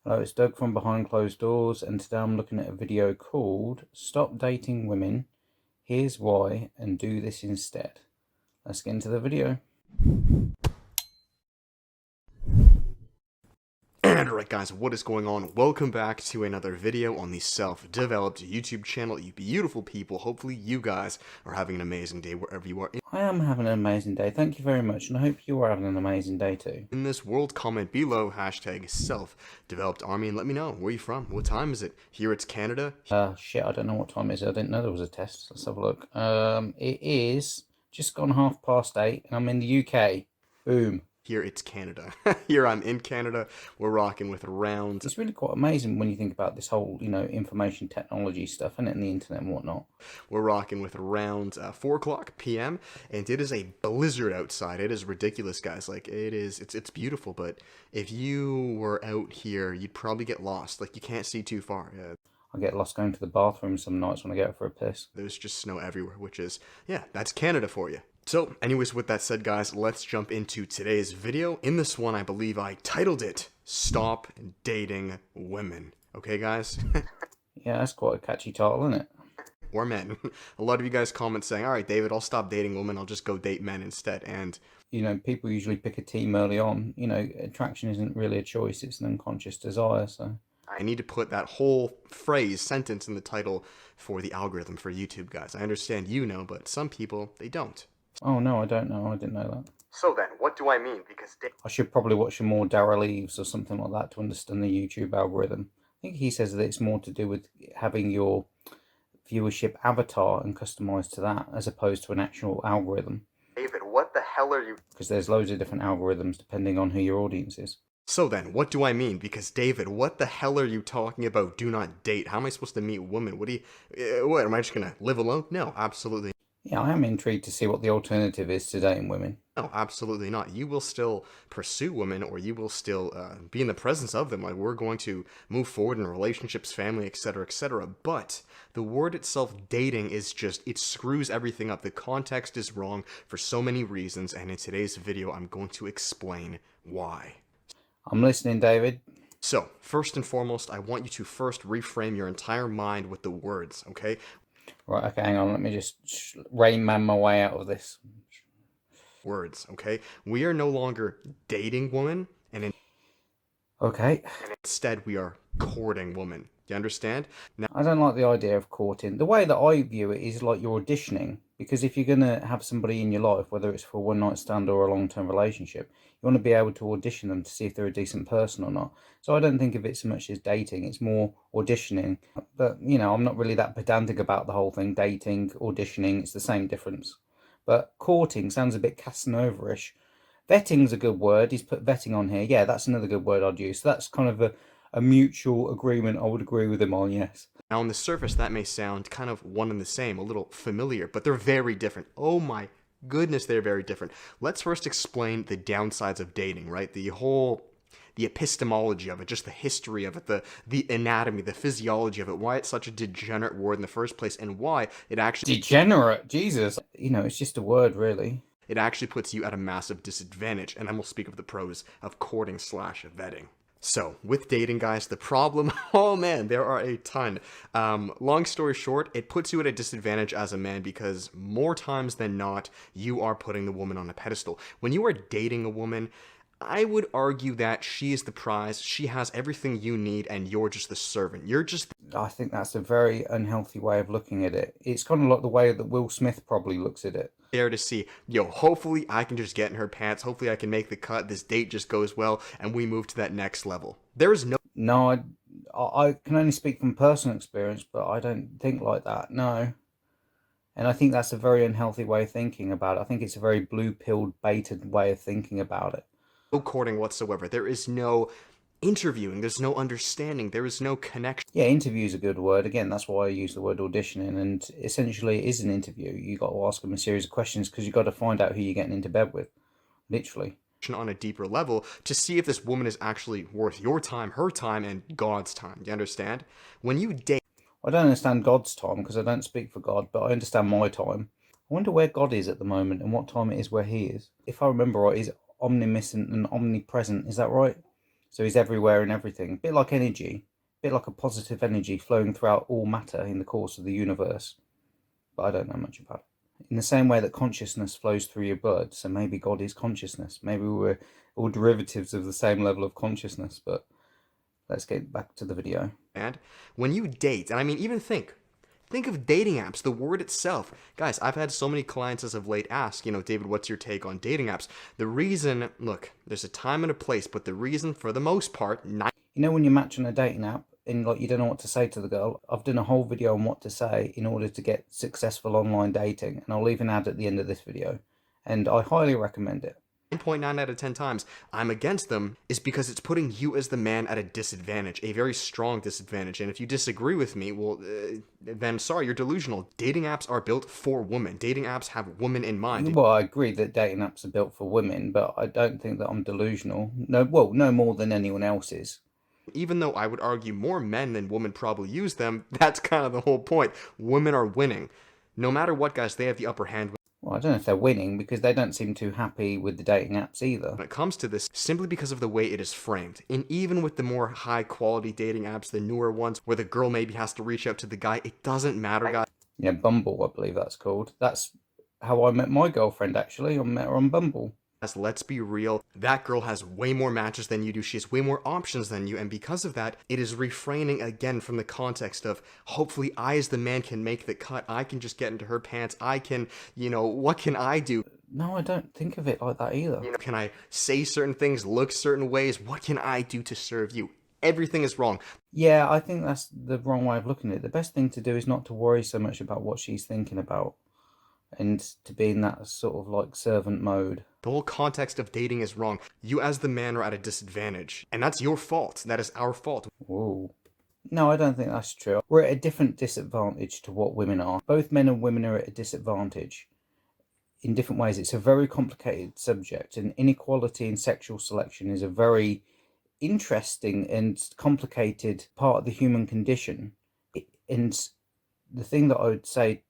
Hello, it's Doug from Behind Closed Doors, and today I'm looking at a video called Stop Dating Women, Here's Why, and Do This Instead. Let's get into the video. And alright guys, what is going on? Welcome back to another video on the self-developed YouTube channel. You beautiful people, hopefully you guys are having an amazing day wherever you are I am having an amazing day, thank you very much, and I hope you are having an amazing day too. in this world. Comment below, hashtag self-developed army, and let me know, where are you from? What time is it? Here it's Canada. Shit, I don't know what time it is. I didn't know there was a test. Let's have a look. It is just gone 8:30, and I'm in the UK. Boom. Here it's Canada. Here I'm in Canada. We're rocking with rounds. It's really quite amazing when you think about this whole, information technology stuff and the internet and whatnot. We're rocking with around 4 o'clock p.m. and it is a blizzard outside. It is ridiculous, guys. Like, it's beautiful, but if you were out here, you'd probably get lost. Like, you can't see too far. I get lost going to the bathroom some nights when I go for a piss. There's just snow everywhere, which is, yeah, that's Canada for you. So, anyways, with that said, guys, let's jump into today's video. In this one, I believe I titled it, Stop Dating Women. Okay, guys? Yeah, that's quite a catchy title, isn't it? Or men. A lot of you guys comment saying, all right, David, I'll stop dating women. I'll just go date men instead. And, people usually pick a team early on. Attraction isn't really a choice, it's an unconscious desire, so. I need to put that whole phrase, sentence in the title for the algorithm for YouTube, guys. I understand you know, but some people, they don't. Oh, no, I don't know. I didn't know that. So then, what do I mean? Because I should probably watch some more Daryl Eves or something like that to understand the YouTube algorithm. I think he says that it's more to do with having your viewership avatar and customized to that as opposed to an actual algorithm. David, what the hell are you? Because there's loads of different algorithms depending on who your audience is. So then, what do I mean? Because David, what the hell are you talking about? Do not date. How am I supposed to meet women? What do you, what, am I just gonna live alone? No, absolutely. Yeah, I am intrigued to see what the alternative is to dating women. No, absolutely not. You will still pursue women, or you will still be in the presence of them. Like, we're going to move forward in relationships, family, etc., etc. But the word itself, dating, is just, it screws everything up. The context is wrong for so many reasons, and in today's video, I'm going to explain why. I'm listening, David. So, first and foremost, I want you to first reframe your entire mind with the words, okay? Right, okay, hang on. Let me just Rain Man my way out of this. Words, okay? We are no longer dating women, and Okay. instead we are courting women. You understand? Now, I don't like the idea of courting. The way that I view it is like you're auditioning. Because if you're going to have somebody in your life, whether it's for a one-night stand or a long-term relationship, you want to be able to audition them to see if they're a decent person or not. So I don't think of it so much as dating. It's more auditioning. But, I'm not really that pedantic about the whole thing. Dating, auditioning, it's the same difference. But courting sounds a bit Casanova-ish. Vetting's a good word. He's put vetting on here. Yeah, that's another good word I'd use. So that's kind of a mutual agreement. I would agree with him on, yes. now, on the surface, that may sound kind of one and the same, a little familiar, but they're very different. Oh my goodness, they're very different. Let's first explain the downsides of dating, right? The epistemology of it, just the history of it, the anatomy, the physiology of it, why it's such a degenerate word in the first place, and why it actually... Degenerate? Jesus. It's just a word, really. It actually puts you at a massive disadvantage, and then we'll speak of the pros of courting slash vetting. So, with dating, guys, the problem, oh man, there are a ton. Long story short, it puts you at a disadvantage as a man because more times than not, you are putting the woman on a pedestal. When you are dating a woman, I would argue that she is the prize, she has everything you need, and you're just the servant. You're just... I think that's a very unhealthy way of looking at it. It's kind of like the way that Will Smith probably looks at it. there to see, yo, hopefully I can just get in her pants, hopefully I can make the cut, this date just goes well, and we move to that next level. There is no... No, I can only speak from personal experience, but I don't think like that, no. And I think that's a very unhealthy way of thinking about it. I think it's a very blue-pilled, baited way of thinking about it. No courting whatsoever. There is no interviewing. There's no understanding. There is no connection. Yeah, interview is a good word. Again, that's why I use the word auditioning. And essentially, it is an interview. You got to ask them a series of questions because you got to find out who you're getting into bed with, literally. On a deeper level to see if this woman is actually worth your time, her time, and God's time. You understand? When you date... I don't understand God's time because I don't speak for God, but I understand my time. I wonder where God is at the moment and what time it is where he is. If I remember right, he's omniscient and omnipresent. Is that right? So he's everywhere and everything. A bit like energy, a bit like a positive energy flowing throughout all matter in the course of the universe. But I don't know much about it. In the same way that consciousness flows through your blood, so maybe God is consciousness. Maybe we're all derivatives of the same level of consciousness, but let's get back to the video. And when you date, and I mean, even think of dating apps, the word itself. Guys, I've had so many clients as of late ask, David, what's your take on dating apps? The reason, look, there's a time and a place, but the reason, for the most part, when you match on a dating app and you don't know what to say to the girl, I've done a whole video on what to say in order to get successful online dating, and I'll leave an ad at the end of this video, and I highly recommend it. 9.9 out of 10 times I'm against them is because it's putting you as the man at a disadvantage, a very strong disadvantage. And if you disagree with me, well, then sorry, you're delusional. Dating apps are built for women. Dating apps have women in mind. Well, I agree that dating apps are built for women, but I don't think that I'm delusional. No more than anyone else is. Even though I would argue more men than women probably use them, that's kind of the whole point. Women are winning. No matter what, guys, they have the upper hand. Well, I don't know if they're winning, because they don't seem too happy with the dating apps either. When it comes to this, simply because of the way it is framed. And even with the more high quality dating apps, the newer ones, where the girl maybe has to reach out to the guy, it doesn't matter, guys. Yeah, Bumble, I believe that's called. That's how I met my girlfriend, actually. I met her on Bumble. Let's be real, that girl has way more matches than you do. She has way more options than you, and because of that, it is refraining again from the context of, hopefully I as the man can make the cut. I can just get into her pants. I can, what can I do? No, I don't think of it like that either. Can I say certain things, look certain ways? What can I do to serve you? Everything is wrong. Yeah, I think that's the wrong way of looking at it. The best thing to do is not to worry so much about what she's thinking about, and to be in that sort of like servant mode. The whole context of dating is wrong. You as the man are at a disadvantage, and that's your fault. That is our fault. Whoa. No, I don't think that's true. We're at a different disadvantage to what women are. Both men and women are at a disadvantage in different ways. It's a very complicated subject, and inequality in sexual selection is a very interesting and complicated part of the human condition. And the thing that I would say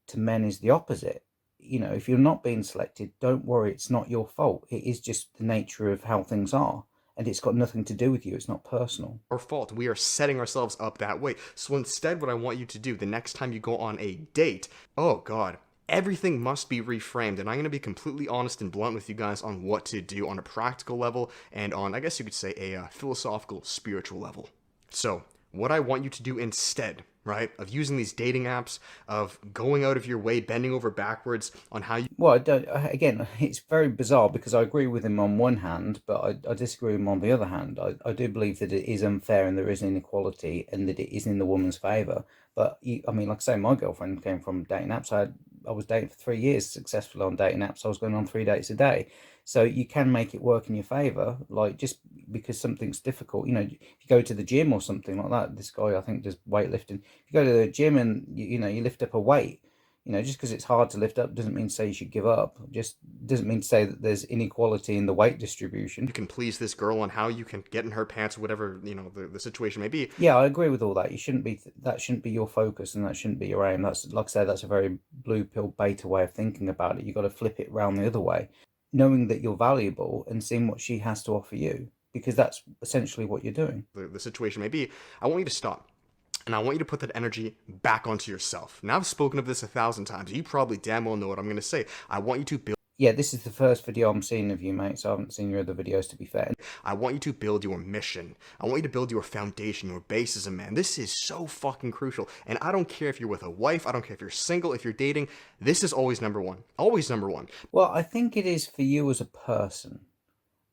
to men is the opposite. If you're not being selected, don't worry, it's not your fault. It is just the nature of how things are, and it's got nothing to do with you. It's not personal. Our fault. We are setting ourselves up that way. So instead, what I want you to do the next time you go on a date, oh God, everything must be reframed. And I'm going to be completely honest and blunt with you guys on what to do on a practical level and on, I guess you could say, a philosophical, spiritual level. So what I want you to do instead, right, of using these dating apps, of going out of your way, bending over backwards on how you... Well, again, it's very bizarre, because I agree with him on one hand, but I disagree with him on the other hand. I do believe that it is unfair and there is inequality, and that it is in the woman's favour. But, like I say, my girlfriend came from dating apps. I was dating for 3 years successfully on dating apps. I was going on 3 dates a day. So you can make it work in your favour, like, just because something's difficult. If you go to the gym or something like that, this guy, I think, does weightlifting. If you go to the gym and, you lift up a weight, just because it's hard to lift up doesn't mean to say you should give up. Just doesn't mean to say that there's inequality in the weight distribution. You can please this girl on how you can get in her pants, whatever, the situation may be. Yeah, I agree with all that. That shouldn't be your focus, and that shouldn't be your aim. That's, like I say, that's a very blue pill beta way of thinking about it. You've got to flip it around the other way, knowing that you're valuable and seeing what she has to offer you, because that's essentially what you're doing. The situation may be, I want you to stop. And I want you to put that energy back onto yourself. Now, I've spoken of this 1,000 times. You probably damn well know what I'm going to say. I want you to build... Yeah, this is the first video I'm seeing of you, mate, so I haven't seen your other videos, to be fair. I want you to build your mission. I want you to build your foundation, your base as a man. This is so fucking crucial. And I don't care if you're with a wife. I don't care if you're single, if you're dating. This is always number one. Always number one. Well, I think it is for you as a person,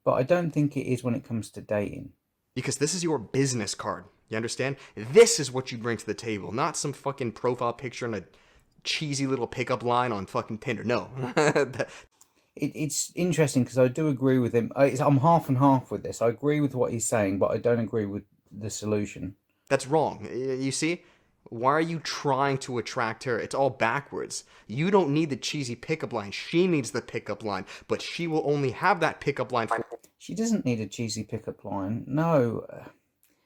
but I don't think it is when it comes to dating. Because this is your business card. You understand? This is what you bring to the table, not some fucking profile picture and a cheesy little pickup line on fucking Tinder. No. It's interesting, because I do agree with him. I'm half and half with this. I agree with what he's saying, but I don't agree with the solution. That's wrong. You see? Why are you trying to attract her? It's all backwards. You don't need the cheesy pickup line. She needs the pickup line, but she will only have that pickup line. She doesn't need a cheesy pickup line. No.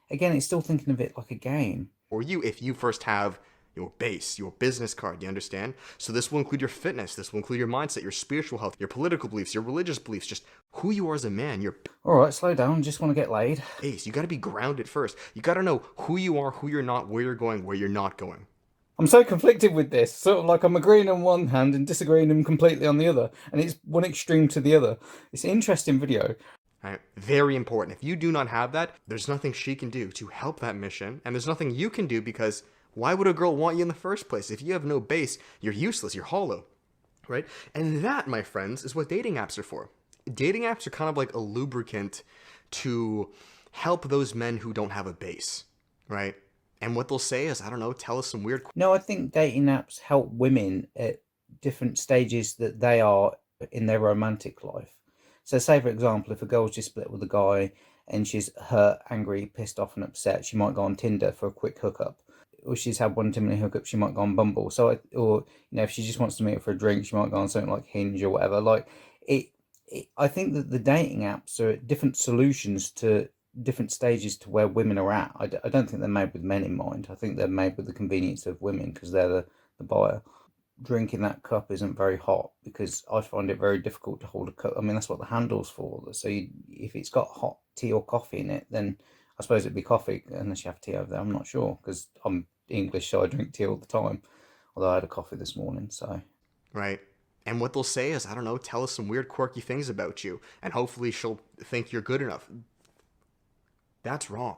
Again, it's still thinking of it like a game. Or you, if you first have, your base, your business card, you understand? So this will include your fitness, this will include your mindset, your spiritual health, your political beliefs, your religious beliefs, just who you are as a man, your All right, slow down. Just want to get laid. base. You got to be grounded first. You got to know who you are, who you're not, where you're going, where you're not going. I'm so conflicted with this. Sort of like I'm agreeing on one hand and disagreeing them completely on the other, and it's one extreme to the other. It's an interesting video. Right? Very important. If you do not have that, there's nothing she can do to help that mission, and there's nothing you can do because why would a girl want you in the first place? If you have no base, you're useless, you're hollow, right? And that, my friends, is what dating apps are for. Dating apps are kind of like a lubricant to help those men who don't have a base, right? And what they'll say is, I don't know, tell us some weird. No, I think dating apps help women at different stages that they are in their romantic life. So, say for example, if a girl's just split with a guy and she's hurt, angry, pissed off, and upset, she might go on Tinder for a quick hookup. Or she's had one too many hookups, she might go on Bumble. So, or if she just wants to meet her for a drink, she might go on something like Hinge or whatever. Like I think that the dating apps are different solutions to different stages to where women are at. I don't think they're made with men in mind. I think they're made with the convenience of women because they're the buyer. Drinking that cup isn't very hot because I find it very difficult to hold a cup. I mean, that's what the handle's for. So if it's got hot tea or coffee in it, then I suppose it'd be coffee unless you have tea over there. I'm not sure because I'm English, so I drink tea all the time. Although I had a coffee this morning, so. Right. And what they'll say is, I don't know, tell us some weird, quirky things about you, and hopefully she'll think you're good enough. That's wrong.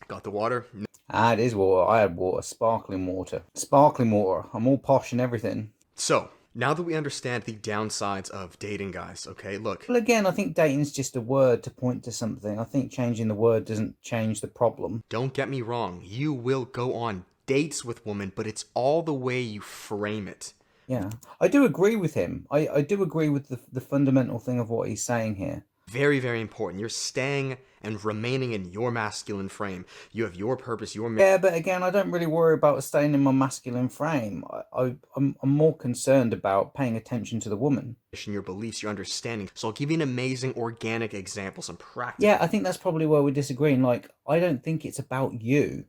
Got the water? Ah, it is water. I had water, sparkling water. Sparkling water. I'm all posh and everything. So, now that we understand the downsides of dating, guys, okay, look. Well, again, I think dating is just a word to point to something. I think changing the word doesn't change the problem. Don't get me wrong. You will go on dates with women, but it's all the way you frame it. Yeah, I do agree with him. I do agree with the fundamental thing of what he's saying here. Very, very important. You're staying and remaining in your masculine frame. You have your purpose, your Yeah, but again, I don't really worry about staying in my masculine frame. I'm more concerned about paying attention to the woman. mission, your beliefs, your understanding. So I'll give you an amazing organic example, some practice. Yeah, I think that's probably where we're disagreeing. Like, I don't think it's about you.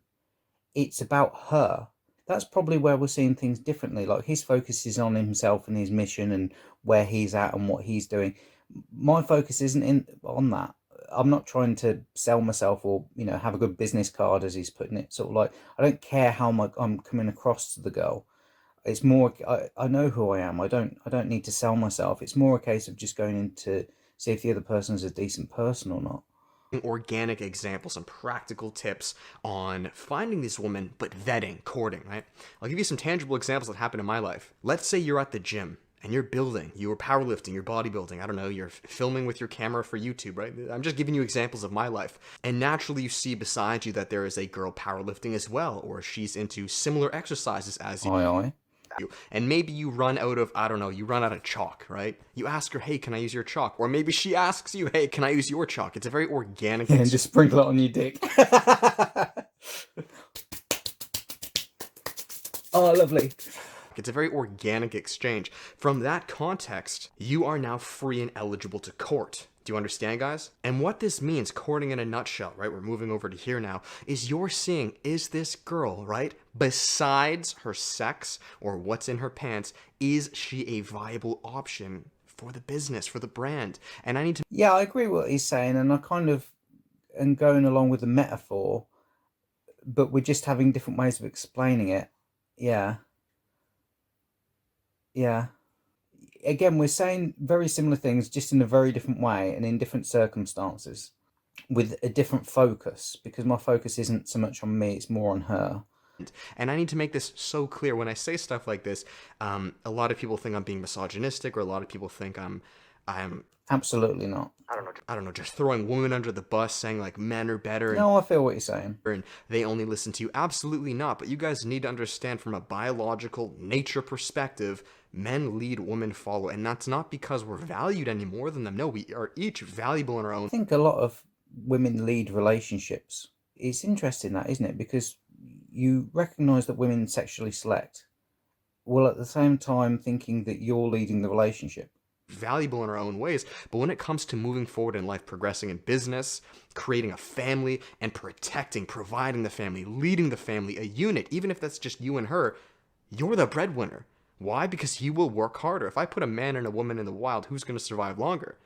It's about her. That's probably where we're seeing things differently. Like, his focus is on himself and his mission and where he's at and what he's doing. My focus isn't on that. I'm not trying to sell myself or have a good business card, as he's putting it. Sort of like, I don't care how I'm coming across to the girl. It's more I know who I am. I don't need to sell myself. It's more a case of just going in to see if the other person's a decent person or not. Organic examples, some practical tips on finding this woman, but vetting, courting, right? I'll give you some tangible examples that happened in my life. Let's say you're at the gym and you're building, you're powerlifting, you're bodybuilding, I don't know, you're filming with your camera for YouTube, right? I'm just giving you examples of my life. And naturally you see beside you that there is a girl powerlifting as well, or she's into similar exercises as you. Aye. And maybe you run out of, I don't know, you run out of chalk, right? You ask her, hey, can I use your chalk? Or maybe she asks you, hey, can I use your chalk? It's a very organic. And just sprinkle it on your dick. Oh, lovely. It's a very organic exchange. From that context, you are now free and eligible to court. Do you understand, guys? And what this means, courting in a nutshell, right? We're moving over to here now, is you're seeing, is this girl, right? Besides her sex or what's in her pants, is she a viable option for the business, for the brand? And I need to... Yeah, I agree with what he's saying, and I kind of am going along with the metaphor, but we're just having different ways of explaining it. Yeah. Again, we're saying very similar things, just in a very different way and in different circumstances with a different focus, because my focus isn't so much on me, it's more on her. And I need to make this so clear. When I say stuff like this, a lot of people think I'm being misogynistic, or a lot of people think I'm absolutely not. I don't know, just throwing women under the bus, saying like men are better. No, I feel what you're saying. And they only listen to you. Absolutely not. But you guys need to understand from a biological nature perspective, men lead, women follow. And that's not because we're valued any more than them. No, we are each valuable in our own. I think a lot of women lead relationships. It's interesting that, isn't it? Because you recognise that women sexually select, while at the same time thinking that you're leading the relationship. valuable in our own ways. But when it comes to moving forward in life, progressing in business, creating a family, and providing the family, leading the family, a unit, even if that's just you and her, you're the breadwinner. Why? Because you will work harder. If I put a man and a woman in the wild, who's going to survive longer?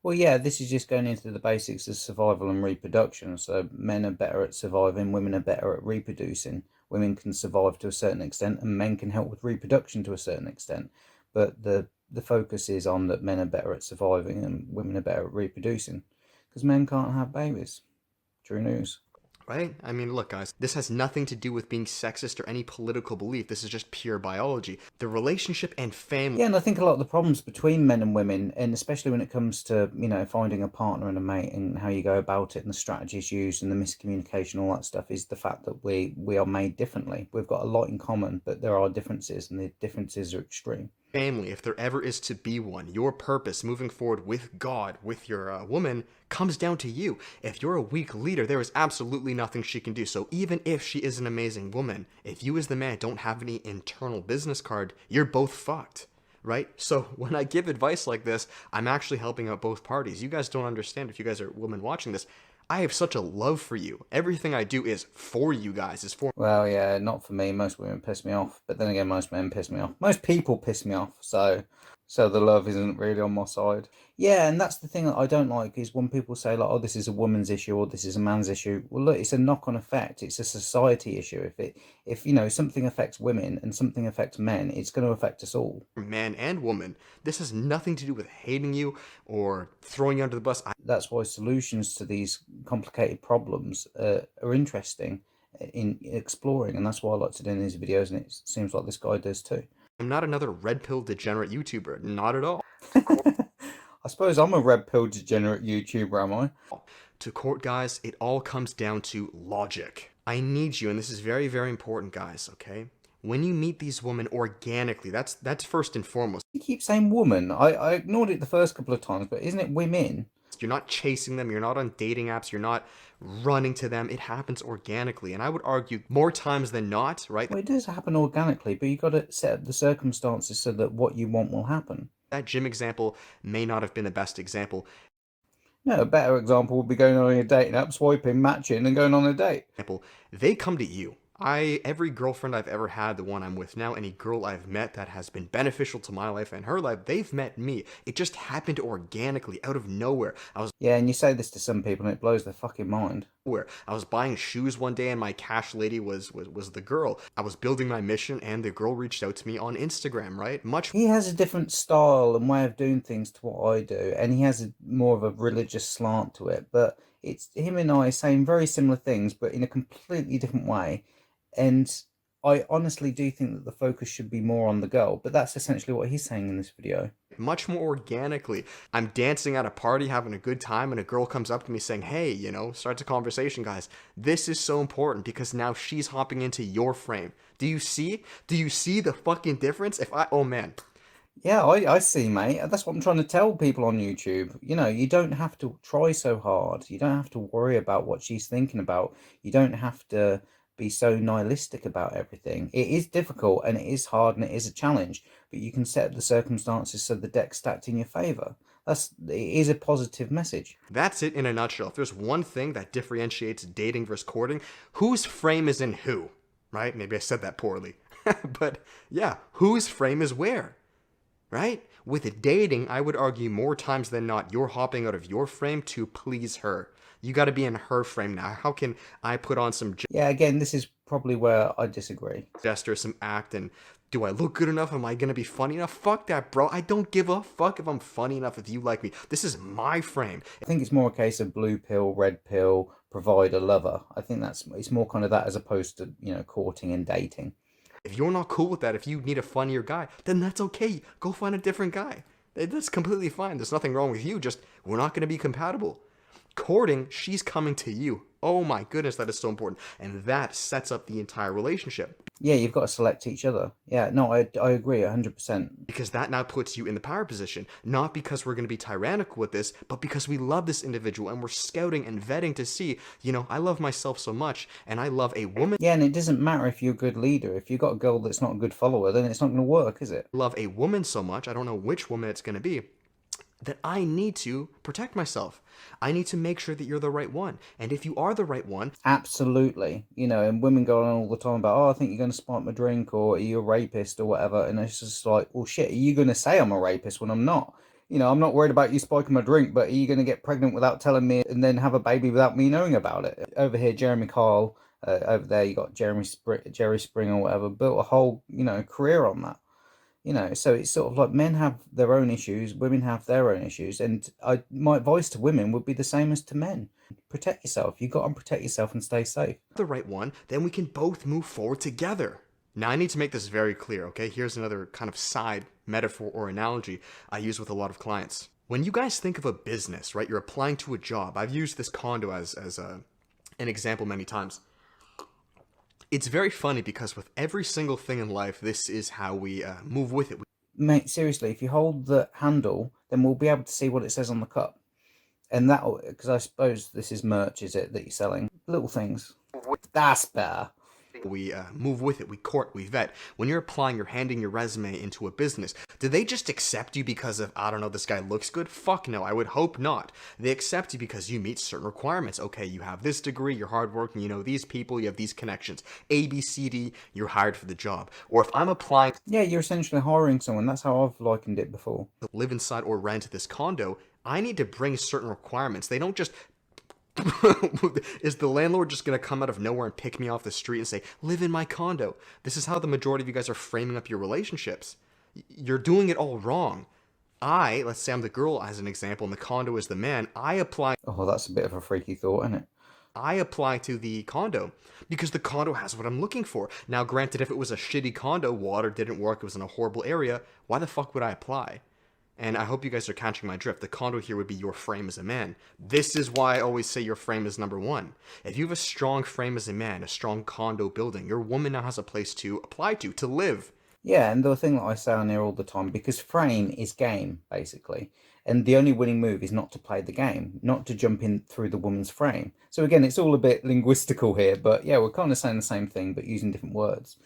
Well, yeah, this is just going into the basics of survival and reproduction. So men are better at surviving, women are better at reproducing. Women can survive to a certain extent, and men can help with reproduction to a certain extent. But the focus is on that men are better at surviving and women are better at reproducing, because men can't have babies. True news. Right? I mean, look, guys, this has nothing to do with being sexist or any political belief. This is just pure biology. The relationship and family. Yeah, and I think a lot of the problems between men and women, and especially when it comes to, finding a partner and a mate and how you go about it and the strategies used and the miscommunication, all that stuff, is the fact that we are made differently. We've got a lot in common, but there are differences, and the differences are extreme. Family, if there ever is to be one, your purpose moving forward with God, with your woman, comes down to you. If you're a weak leader, there is absolutely nothing she can do. So even if she is an amazing woman, if you as the man don't have any internal business card, you're both fucked. Right? So when I give advice like this, I'm actually helping out both parties. You guys don't understand, if you guys are women watching this, I have such a love for you. Everything I do is for you guys, is for. Well, yeah, not for me. Most women piss me off, but then again, most men piss me off. Most people piss me off, so the love isn't really on my side. Yeah, and that's the thing that I don't like, is when people say like, "Oh, this is a woman's issue," or "This is a man's issue." Well, look, it's a knock-on effect. It's a society issue. If something affects women and something affects men, it's going to affect us all. Man and woman. This has nothing to do with hating you or throwing you under the bus. That's why solutions to these complicated problems are interesting in exploring, and that's why I like to do these videos, and it seems like this guy does too. I'm not another red pill degenerate YouTuber. Not at all. I suppose I'm a red pill degenerate YouTuber, am I? To court, guys, it all comes down to logic. I need you, and this is very, very important, guys, okay? When you meet these women organically, that's first and foremost. You keep saying woman. I ignored it the first couple of times, but isn't it women? You're not chasing them, you're not on dating apps, you're not running to them. It happens organically, and I would argue more times than not, right? Well, it does happen organically, but you've got to set up the circumstances so that what you want will happen. That gym example may not have been the best example. No, a better example would be going on a dating app, swiping, matching, and going on a date. They come to you. Every girlfriend I've ever had, the one I'm with now, any girl I've met that has been beneficial to my life and her life, they've met me. It just happened organically, out of nowhere. Yeah, and you say this to some people and it blows their fucking mind. I was buying shoes one day and my cash lady was the girl. I was building my mission and the girl reached out to me on Instagram, right? He has a different style and way of doing things to what I do, and he has more of a religious slant to it, but it's him and I saying very similar things, but in a completely different way. And I honestly do think that the focus should be more on the girl, but that's essentially what he's saying in this video. Much more organically. I'm dancing at a party, having a good time, and a girl comes up to me saying, hey, starts a conversation, guys. This is so important because now she's hopping into your frame. Do you see? Do you see the fucking difference? Oh man. Yeah, I see, mate. That's what I'm trying to tell people on YouTube. You don't have to try so hard. You don't have to worry about what she's thinking about. You don't have to be so nihilistic about everything. It is difficult and it is hard and it is a challenge, but you can set up the circumstances so the deck's stacked in your favor. It is a positive message. That's it in a nutshell. If there's one thing that differentiates dating versus courting, whose frame is in who, right? Maybe I said that poorly, but yeah, whose frame is where, right? With dating, I would argue more times than not, you're hopping out of your frame to please her. You got to be in her frame now. How can I put on some Yeah, again, this is probably where I disagree. Gesture, some act, and do I look good enough? Am I going to be funny enough? Fuck that, bro. I don't give a fuck if I'm funny enough, if you like me. This is my frame. I think it's more a case of blue pill, red pill, provider, lover. I think it's more kind of that as opposed to, courting and dating. If you're not cool with that, if you need a funnier guy, then that's okay. Go find a different guy. That's completely fine. There's nothing wrong with you. Just, we're not going to be compatible. Courting, she's coming to you. Oh my goodness, that is so important. And that sets up the entire relationship. Yeah, you've got to select each other. Yeah, no, I agree 100%. Because that now puts you in the power position. Not because we're going to be tyrannical with this, but because we love this individual and we're scouting and vetting to see, I love myself so much and I love a woman. Yeah, and it doesn't matter if you're a good leader. If you've got a girl that's not a good follower, then it's not going to work, is it? Love a woman so much, I don't know which woman it's going to be, that I need to protect myself. I need to make sure that you're the right one. And if you are the right one, Absolutely. And women go on all the time about, oh, I think you're going to spike my drink, or are you a rapist or whatever. And it's just like, well, shit, are you going to say I'm a rapist when I'm not? I'm not worried about you spiking my drink, but are you going to get pregnant without telling me and then have a baby without me knowing about it? Over here, Jeremy Kyle, over there, you got Jerry Springer or whatever, built a whole, career on that. So it's sort of like men have their own issues, women have their own issues, and my advice to women would be the same as to men. Protect yourself. You've got to protect yourself and stay safe. the right one, then we can both move forward together. Now, I need to make this very clear, okay? Here's another kind of side metaphor or analogy I use with a lot of clients. When you guys think of a business, right, you're applying to a job. I've used this condo as an example many times. It's very funny because with every single thing in life, this is how we move with it. Mate, seriously, if you hold the handle, then we'll be able to see what it says on the cup. And that'll, because I suppose this is merch, is it, that you're selling? Little things. That's better. We move with it, we court, we vet. When you're applying, you're handing your resume into a business. Do they just accept you because of, I don't know, this guy looks good? Fuck no, I would hope not. They accept you because you meet certain requirements. Okay, you have this degree, you're hardworking, you know these people, you have these connections. A, B, C, D, you're hired for the job. Or if I'm applying Yeah, you're essentially hiring someone. That's how I've likened it before. to live inside or rent this condo, I need to bring certain requirements. They don't just is the landlord just going to come out of nowhere and pick me off the street and say, live in my condo? This is how the majority of you guys are framing up your relationships. You're doing it all wrong. Let's say I'm the girl as an example, and the condo is the man. I apply Oh, that's a bit of a freaky thought, isn't it? to the condo because the condo has what I'm looking for. Now, granted, if it was a shitty condo, water didn't work, it was in a horrible area, why the fuck would I apply? And I hope you guys are catching my drift. The condo here would be your frame as a man. This is why I always say your frame is number one. If you have a strong frame as a man, a strong condo building, your woman now has a place to apply to live. Yeah, and the thing that I say on here all the time, because frame is game, basically. And the only winning move is not to play the game, not to jump in through the woman's frame. So again, it's all a bit linguistical here, but yeah, we're kind of saying the same thing, but using different words.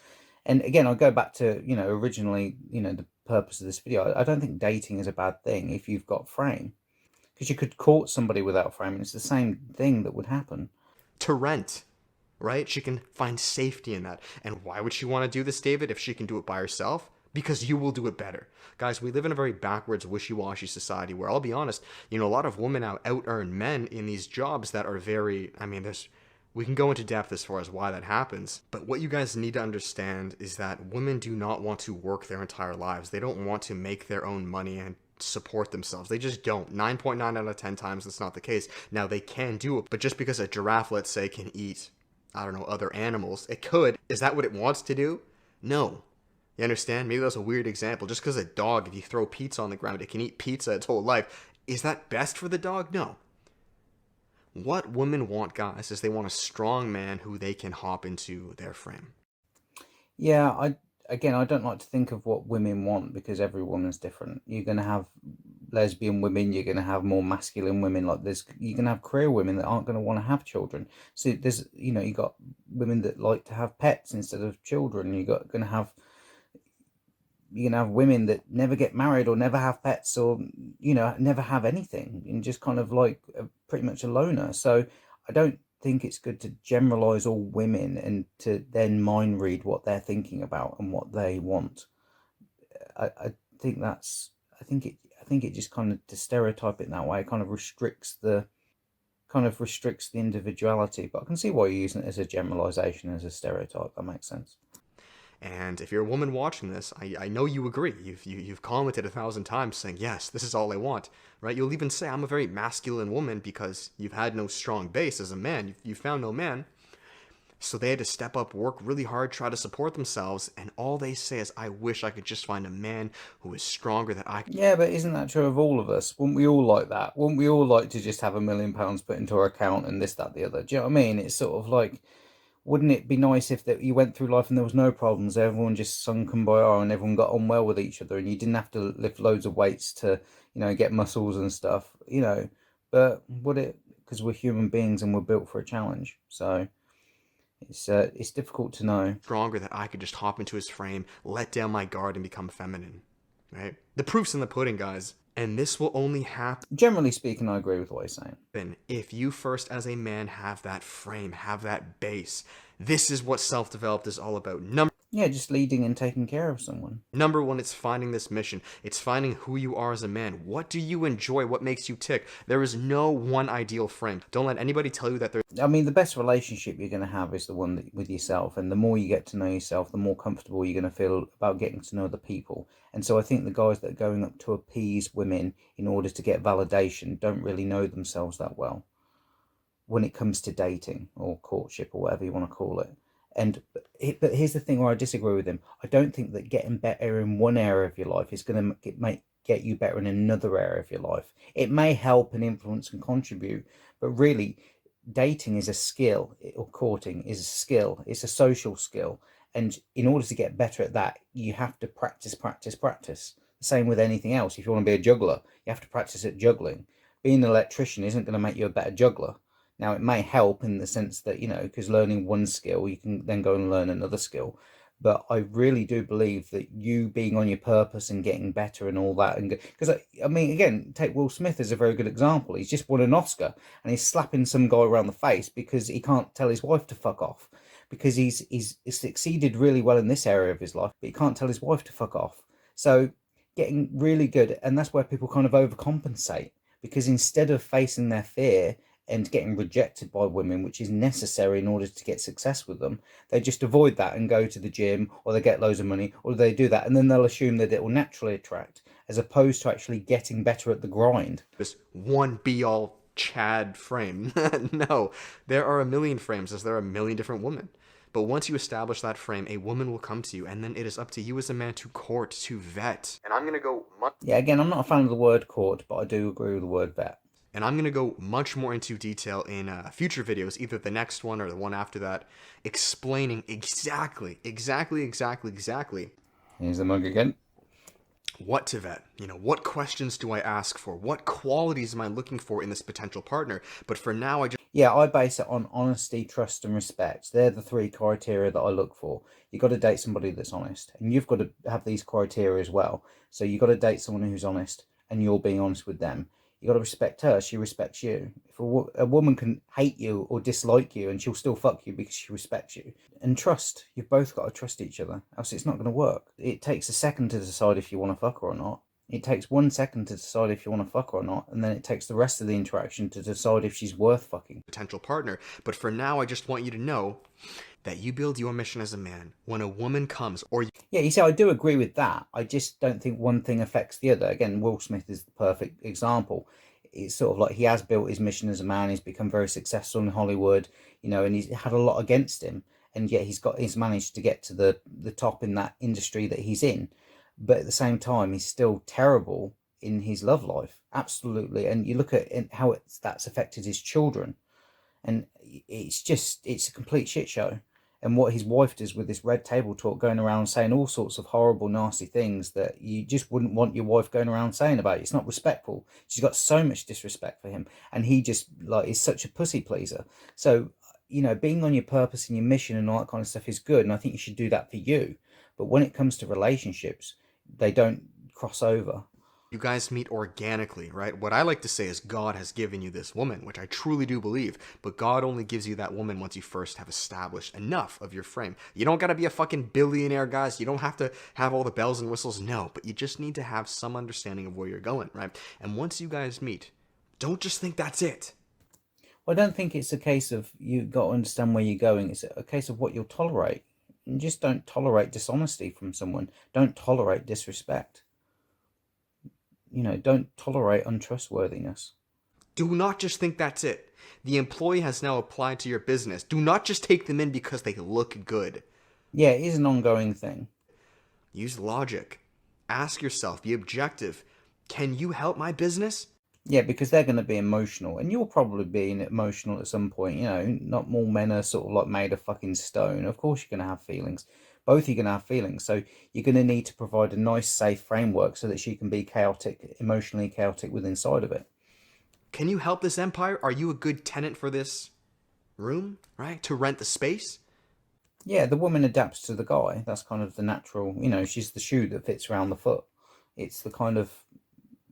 And again, I'll go back to, originally, the purpose of this video. I don't think dating is a bad thing if you've got frame. Because you could court somebody without frame, and it's the same thing that would happen. To rent, right? She can find safety in that. And why would she want to do this, David, if she can do it by herself? Because you will do it better. Guys, we live in a very backwards, wishy-washy society where, I'll be honest, a lot of women out-earn men in these jobs that are very, we can go into depth as far as why that happens, but what you guys need to understand is that women do not want to work their entire lives. They don't want to make their own money and support themselves. They just don't. 9.9 out of 10 times that's not the case. Now, they can do it, but just because a giraffe, let's say, can eat, I don't know, other animals, it could. Is that what it wants to do? No. You understand? Maybe that's a weird example. Just because a dog, if you throw pizza on the ground, it can eat pizza its whole life. Is that best for the dog? No. What women want, guys, is they want a strong man who they can hop into their frame. Yeah, I don't like to think of what women want because every woman's different. You're going to have lesbian women, you're going to have more masculine women, like this. You're going to have queer women that aren't going to want to have children. So there's, you got women that like to have pets instead of children. You're going to have women that never get married or never have pets or never have anything and just kind of like pretty much a loner. So I don't think it's good to generalize all women and to then mind read what they're thinking about and what they want. I think it just kind of, to stereotype it that way, kind of restricts the individuality. But I can see why you're using it as a generalization, as a stereotype. That makes sense. And if you're a woman watching this, I know you agree. You've commented 1,000 times saying, yes, this is all I want, right? You'll even say, I'm a very masculine woman because you've had no strong base as a man. You've found no man. So they had to step up, work really hard, try to support themselves, and all they say is, I wish I could just find a man who is stronger that I. Yeah, but isn't that true of all of us? Wouldn't we all like that? Wouldn't we all like to just have £1 million put into our account and this, that, the other? Do you know what I mean? It's sort of like, wouldn't it be nice if that you went through life and there was no problems, everyone just sung kumbaya and everyone got on well with each other, and you didn't have to lift loads of weights to, get muscles and stuff, But would it? Because we're human beings and we're built for a challenge, so it's difficult to know. Stronger that I could just hop into his frame, let down my guard, and become feminine. Right? The proof's in the pudding, guys. And this will only Generally speaking, I agree with what you're saying. happen if you first, as a man, have that frame, have that base. This is what self-developed is all about. Yeah, just leading and taking care of someone. Number one, it's finding this mission. It's finding who you are as a man. What do you enjoy? What makes you tick? There is no one ideal frame. Don't let anybody tell you that there. I mean, the best relationship you're going to have is the one with yourself. And the more you get to know yourself, the more comfortable you're going to feel about getting to know other people. And so I think the guys that are going up to appease women in order to get validation don't really know themselves that well when it comes to dating or courtship or whatever you want to call it. But here's the thing where I disagree with him. I don't think that getting better in one area of your life is going to get you better in another area of your life. It may help and influence and contribute, but really, dating is a skill, or courting is a skill. It's a social skill, and in order to get better at that, you have to practice, practice, practice. The same with anything else. If you want to be a juggler, you have to practice at juggling. Being an electrician isn't going to make you a better juggler. Now, it may help in the sense that, because learning one skill, you can then go and learn another skill. But I really do believe that you being on your purpose and getting better and all that, and because I mean, again, take Will Smith as a very good example. He's just won an Oscar and he's slapping some guy around the face because he can't tell his wife to fuck off, because he's succeeded really well in this area of his life, but he can't tell his wife to fuck off. So getting really good, and that's where people kind of overcompensate, because instead of facing their fear and getting rejected by women, which is necessary in order to get success with them, they just avoid that and go to the gym, or they get loads of money, or they do that, and then they'll assume that it will naturally attract, as opposed to actually getting better at the grind. This one be-all Chad frame. No, there are a million frames, as there are a million different women. But once you establish that frame, a woman will come to you, and then it is up to you as a man to court, to vet. And I'm going to go Yeah, again, I'm not a fan of the word court, but I do agree with the word vet. And I'm going to go much more into detail in future videos, either the next one or the one after that, explaining exactly Here's the mug again. what to vet. What questions do I ask for? What qualities am I looking for in this potential partner? But for now, I base it on honesty, trust, and respect. They're the three criteria that I look for. You've got to date somebody that's honest, and you've got to have these criteria as well. So you've got to date someone who's honest, and you're being honest with them. You got to respect her, she respects you. If a woman can hate you or dislike you, and she'll still fuck you because she respects you. And trust, you've both got to trust each other, else it's not going to work. It takes a second to decide if you want to fuck her or not. It takes 1 second to decide if you want to fuck her or not, and then it takes the rest of the interaction to decide if she's worth fucking. Potential partner. But for now, I just want you to know that you build your mission as a man. When a woman comes, or yeah, you see, I do agree with that. I just don't think one thing affects the other. Again, Will Smith is the perfect example. It's sort of like he has built his mission as a man. He's become very successful in Hollywood, and he's had a lot against him, and yet he's managed to get to the top in that industry that he's in. But at the same time, he's still terrible in his love life, absolutely. And you look at how that's affected his children, and it's a complete shit show. And what his wife does with this red table talk, going around saying all sorts of horrible, nasty things that you just wouldn't want your wife going around saying about you. It's not respectful. She's got so much disrespect for him, and he just is such a pussy pleaser. So, being on your purpose and your mission and all that kind of stuff is good, and I think you should do that for you. But when it comes to relationships, they don't cross over. You guys meet organically, right? What I like to say is God has given you this woman, which I truly do believe, but God only gives you that woman once you first have established enough of your frame. You don't gotta be a fucking billionaire, guys. You don't have to have all the bells and whistles, no, but you just need to have some understanding of where you're going, right? And once you guys meet, don't just think that's it. Well, I don't think it's a case of you got to understand where you're going. It's a case of what you'll tolerate. And just don't tolerate dishonesty from someone. Don't tolerate disrespect. Don't tolerate untrustworthiness. Do not just think that's it. The employee has now applied to your business. Do not just take them in because they look good. Yeah, it is an ongoing thing. Use logic. Ask yourself, be objective. Can you help my business? Yeah, because they're going to be emotional, and you'll probably be emotional at some point. You know, not all men are sort of like made of fucking stone. Of course, you're going to have feelings. Both are going to have feelings. So you're going to need to provide a nice, safe framework so that she can be chaotic, emotionally chaotic within inside of it. Can you help this empire? Are you a good tenant for this room, right? To rent the space? Yeah, the woman adapts to the guy. That's kind of the natural, you know, she's the shoe that fits around the foot. It's the kind of,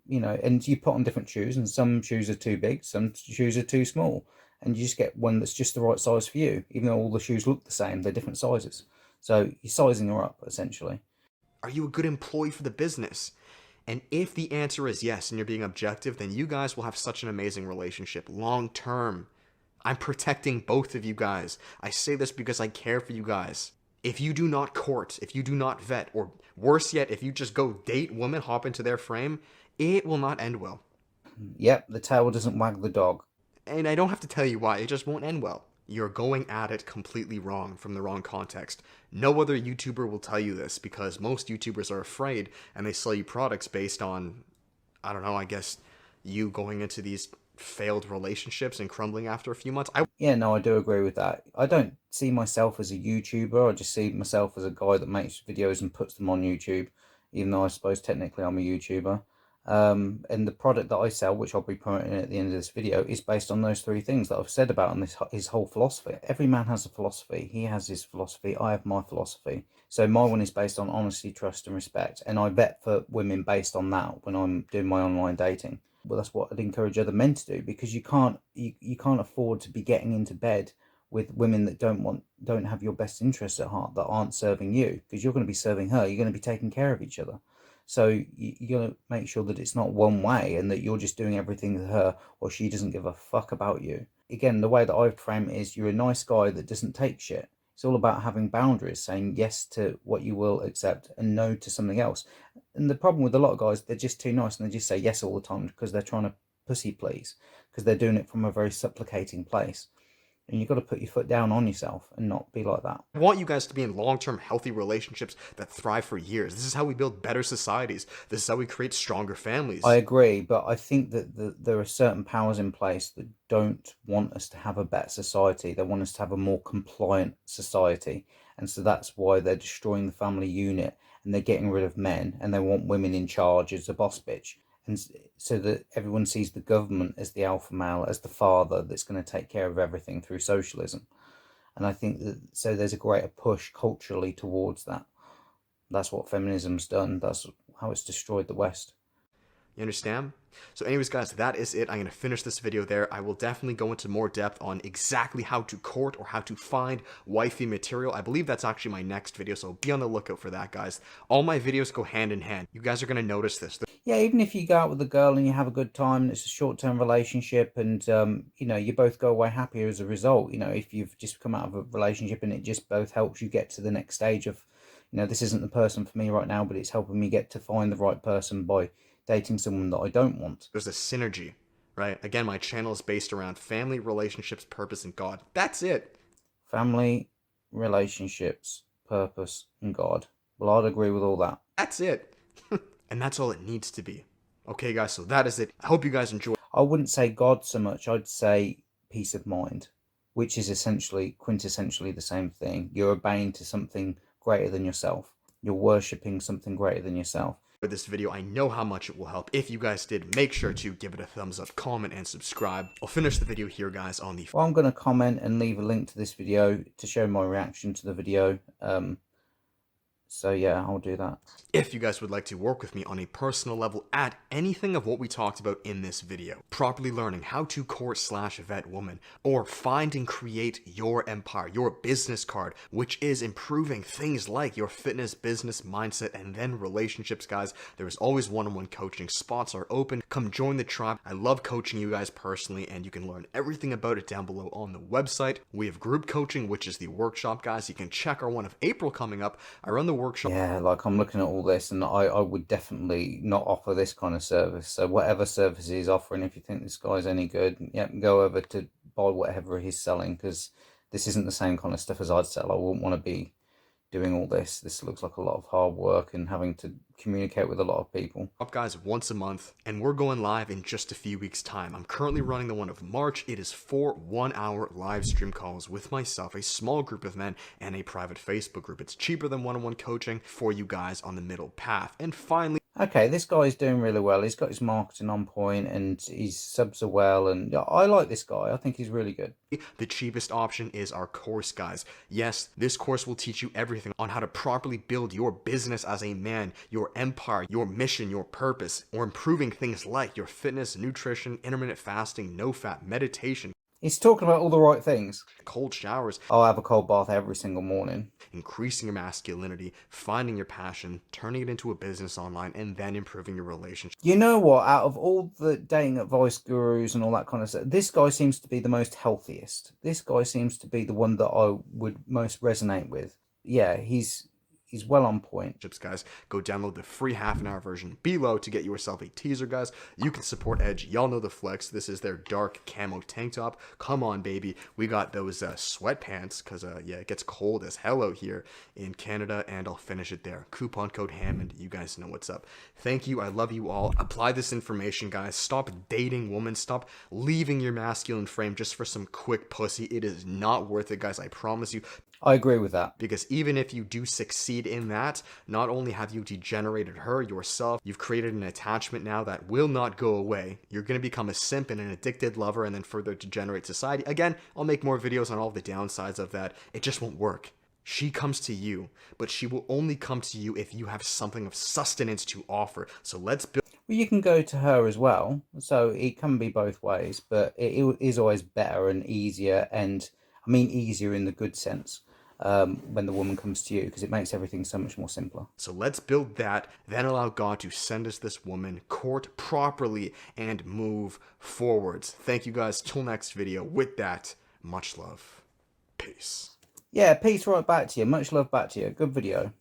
you know, and you put on different shoes, and some shoes are too big, some shoes are too small, and you just get one that's just the right size for you, even though all the shoes look the same, they're different sizes. So you're sizing her up, essentially. Are you a good employee for the business? And if the answer is yes, and you're being objective, then you guys will have such an amazing relationship long term. I'm protecting both of you guys. I say this because I care for you guys. If you do not court, if you do not vet, or worse yet, if you just go date women, hop into their frame, it will not end well. Yep, the tail doesn't wag the dog. And I don't have to tell you why, it just won't end well. You're going at it completely wrong from the wrong context. No other YouTuber will tell you this because most YouTubers are afraid and they sell you products based on, I don't know, I guess you going into these failed relationships and crumbling after a few months. Yeah, no, I do agree with that. I don't see myself as a YouTuber. I just see myself as a guy that makes videos and puts them on YouTube, even though I suppose technically I'm a YouTuber. And the product that I sell, which I'll be promoting at the end of this video, is based on those three things that I've said about and his whole philosophy. Every man has a philosophy. He has his philosophy. I have my philosophy. So my one is based on honesty, trust, and respect. And I vet for women based on that when I'm doing my online dating. Well, that's what I'd encourage other men to do, because you can't afford to be getting into bed with women that don't have your best interests at heart, that aren't serving you, because you're going to be serving her. You're going to be taking care of each other. So you got to make sure that it's not one way and that you're just doing everything to her or she doesn't give a fuck about you. Again, the way that I frame it is you're a nice guy that doesn't take shit. It's all about having boundaries, saying yes to what you will accept and no to something else. And the problem with a lot of guys, they're just too nice and they just say yes all the time because they're trying to pussy please, because they're doing it from a very supplicating place. And you've got to put your foot down on yourself and not be like that. I want you guys to be in long-term healthy relationships that thrive for years. This is how we build better societies. This is how we create stronger families. I agree, but I think that there are certain powers in place that don't want us to have a better society. They want us to have a more compliant society. And so that's why they're destroying the family unit and they're getting rid of men and they want women in charge as a boss bitch. And so that everyone sees the government as the alpha male, as the father that's going to take care of everything through socialism. And I think that so there's a greater push culturally towards that. That's what feminism's done. That's how it's destroyed the West. You understand? So anyways, guys, that is it. I'm going to finish this video there. I will definitely go into more depth on exactly how to court or how to find wifey material. I believe that's actually my next video, so be on the lookout for that, guys. All my videos go hand in hand. You guys are going to notice this. Yeah, even if you go out with a girl and you have a good time and it's a short-term relationship and, you know, you both go away happier as a result, you know, if you've just come out of a relationship and it just both helps you get to the next stage of, you know, this isn't the person for me right now, but it's helping me get to find the right person by dating someone that I don't want. There's a synergy, right? Again, my channel is based around family, relationships, purpose, and God. That's it. Family, relationships, purpose, and God. Well, I'd agree with all that. That's it. And that's all it needs to be. Okay, guys, so that is it. I hope you guys enjoy. I wouldn't say God so much. I'd say peace of mind, which is essentially, quintessentially the same thing. You're obeying to something greater than yourself. You're worshipping something greater than yourself. With this video, I know how much it will help. If you guys did, make sure to give it a thumbs up, comment, and subscribe. I'll finish the video here, guys, on the... Well, I'm going to comment and leave a link to this video to show my reaction to the video. So yeah, I'll do that. If you guys would like to work with me on a personal level at anything of what we talked about in this video, properly learning how to court/vet woman, or find and create your empire, your business card, which is improving things like your fitness, business, mindset, and then relationships, guys, there is always one-on-one coaching. Spots are open. Come join the tribe. I love coaching you guys personally, and you can learn everything about it down below on the website. We have group coaching, which is the workshop, guys. You can check our one of April coming up. I run the workshop. Yeah, like I'm looking at all this and I would definitely not offer this kind of service. So whatever service he's offering, if you think this guy's any good, yeah, go over to buy whatever he's selling, because this isn't the same kind of stuff as I'd sell. I wouldn't want to be doing all this. This looks like a lot of hard work and having to communicate with a lot of people. Up guys once a month, and we're going live in just a few weeks time. I'm currently running the one of March. It is 4 1-hour live stream calls with myself, a small group of men, and a private Facebook group. It's cheaper than one-on-one coaching for you guys on the middle path. And finally, okay, this guy's doing really well. He's got his marketing on point and his subs are well, and yeah, I like this guy. I think he's really good. the cheapest option is our course, guys. Yes, this course will teach you everything on how to properly build your business as a man, your empire, your mission, your purpose, or improving things like your fitness, nutrition, intermittent fasting, no fat, meditation, He's talking about all the right things. cold showers, I'll have a cold bath every single morning. increasing your masculinity, finding your passion, turning it into a business online, and then improving your relationship. You know what? Out of all the dating advice gurus and all that kind of stuff, this guy seems to be the most healthiest. This guy seems to be the one that I would most resonate with. Yeah, he's well on point. Guys, go download the free half-an-hour version below to get yourself a teaser, guys. You can support Edge. Y'all know the flex. This is their dark camo tank top. Come on, baby. We got those sweatpants because yeah, it gets cold as hell out here in Canada, and I'll finish it there. Coupon code Hammond. You guys know what's up. Thank you. I love you all. Apply this information, guys. Stop dating women. Stop leaving your masculine frame just for some quick pussy. It is not worth it, guys. I promise you. I agree with that. Because even if you do succeed in that, not only have you degenerated her, yourself, you've created an attachment now that will not go away. You're going to become a simp and an addicted lover and then further degenerate society. Again, I'll make more videos on all the downsides of that. It just won't work. She comes to you, but she will only come to you if you have something of sustenance to offer. So let's build. Well, you can go to her as well. So it can be both ways, but it is always better and easier. And I mean easier in the good sense. When the woman comes to you, because it makes everything so much more simpler. So let's build that, then allow God to send us this woman, court properly, and move forwards. Thank you guys. Till next video. With that, much love. Peace. Yeah, peace right back to you. Much love back to you. Good video.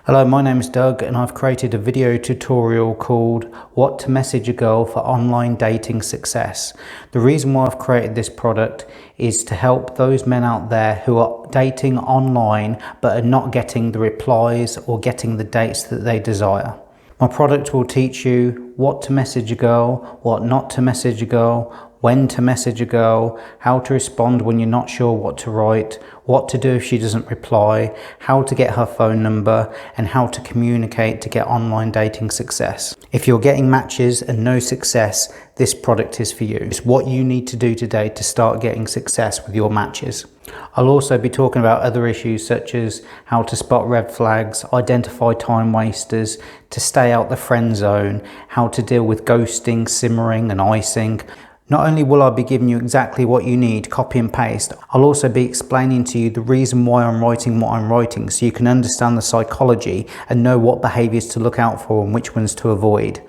Hello, my name is Doug and I've created a video tutorial called What to Message a Girl for Online Dating Success. The reason why I've created this product is to help those men out there who are dating online but are not getting the replies or getting the dates that they desire. My product will teach you what to message a girl, what not to message a girl, when to message a girl, how to respond when you're not sure what to write, what to do if she doesn't reply, how to get her phone number, and how to communicate to get online dating success. If you're getting matches and no success, this product is for you. It's what you need to do today to start getting success with your matches. I'll also be talking about other issues such as how to spot red flags, identify time wasters, to stay out the friend zone, how to deal with ghosting, simmering and icing. Not only will I be giving you exactly what you need, copy and paste, I'll also be explaining to you the reason why I'm writing what I'm writing so you can understand the psychology and know what behaviours to look out for and which ones to avoid.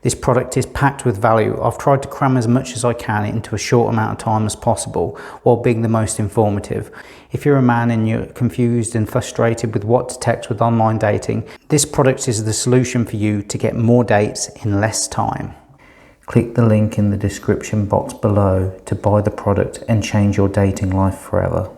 This product is packed with value. I've tried to cram as much as I can into a short amount of time as possible while being the most informative. If you're a man and you're confused and frustrated with what to text with online dating, this product is the solution for you to get more dates in less time. Click the link in the description box below to buy the product and change your dating life forever.